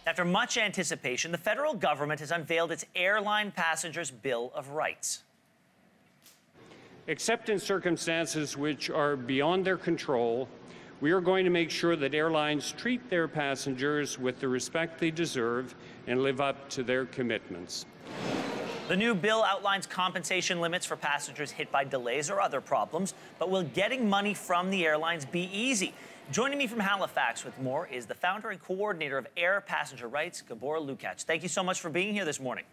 After much anticipation, the federal government has unveiled its airline passengers' Bill of Rights. Except in circumstances which are beyond their control, we are going to make sure that airlines treat their passengers with the respect they deserve and live up to their commitments. The new bill outlines compensation limits for passengers hit by delays or other problems, but will getting money from the airlines be easy? Joining me from Halifax with more is the founder and coordinator of Air Passenger Rights, Gabor Lukacs. Thank you so much for being here this morning.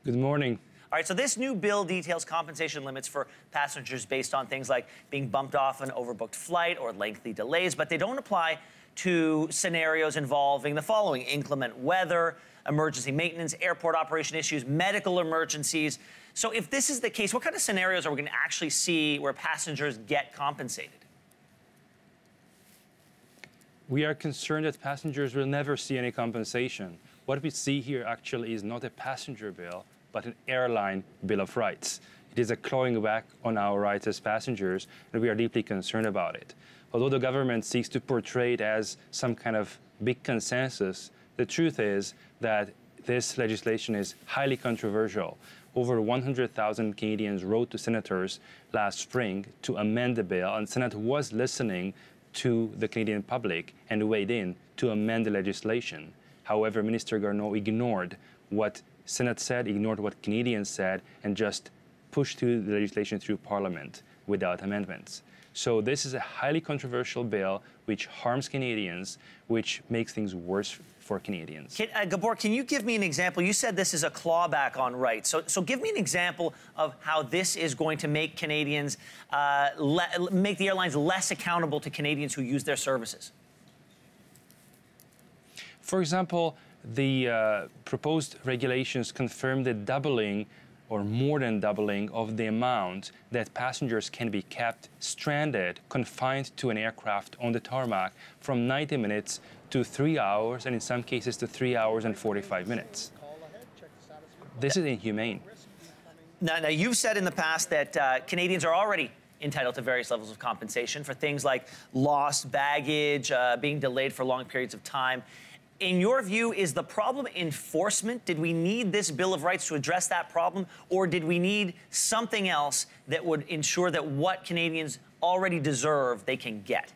Good morning. All right, so this new bill details compensation limits for passengers based on things like being bumped off an overbooked flight or lengthy delays, but they don't apply to scenarios involving the following: inclement weather, emergency maintenance, airport operation issues, medical emergencies. So if this is the case, what kind of scenarios are we going to actually see where passengers get compensated? We are concerned that passengers will never see any compensation. What we see here actually is not a passenger bill, but an airline Bill of Rights. It is a clawing back on our rights as passengers, and we are deeply concerned about it. Although the government seeks to portray it as some kind of big consensus, the truth is that this legislation is highly controversial. Over 100,000 Canadians wrote to senators last spring to amend the bill, and the Senate was listening to the Canadian public and weighed in to amend the legislation. However, Minister Grelo ignored what Senate said, ignored what Canadians said, and just pushed through the legislation through Parliament without amendments. So this is a highly controversial bill which harms Canadians, which makes things worse for Canadians. Gabor, can you give me an example? You said this is a clawback on rights. So give me an example of how this is going to make Canadians, make the airlines less accountable to Canadians who use their services. For example, the proposed regulations confirm the doubling or more than doubling of the amount that passengers can be kept stranded, confined to an aircraft on the tarmac from 90 minutes to 3 hours, and in some cases to 3 hours and 45 minutes. This is inhumane. Now you've said in the past that Canadians are already entitled to various levels of compensation for things like lost baggage, being delayed for long periods of time. In your view, is the problem enforcement? Did we need this Bill of Rights to address that problem, or did we need something else that would ensure that what Canadians already deserve, they can get?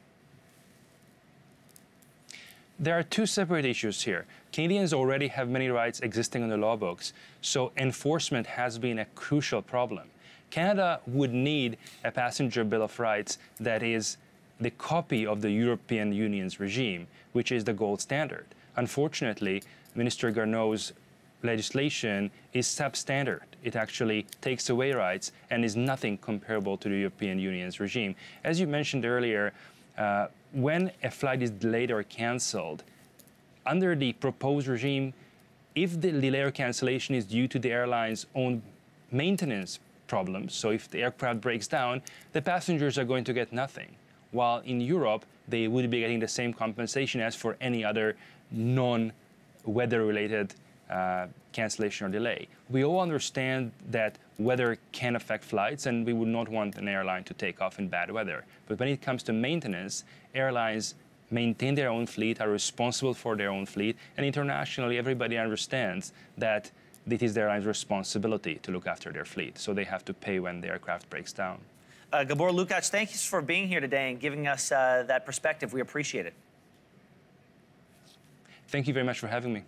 There are two separate issues here. Canadians already have many rights existing in the law books, so enforcement has been a crucial problem. Canada would need a passenger Bill of Rights that is the copy of the European Union's regime, which is the gold standard. Unfortunately, Minister Grelo's legislation is substandard. It actually takes away rights and is nothing comparable to the European Union's regime. As you mentioned earlier, when a flight is delayed or cancelled, under the proposed regime, if the delay or cancellation is due to the airline's own maintenance problems, so if the aircraft breaks down, the passengers are going to get nothing. While in Europe, they would be getting the same compensation as for any other non-weather-related cancellation or delay. We all understand that weather can affect flights, and we would not want an airline to take off in bad weather. But when it comes to maintenance, airlines maintain their own fleet, are responsible for their own fleet, and internationally everybody understands that it is the airline's responsibility to look after their fleet, so they have to pay when the aircraft breaks down. Gabor Lukacs, thank you for being here today and giving us that perspective. We appreciate it. Thank you very much for having me.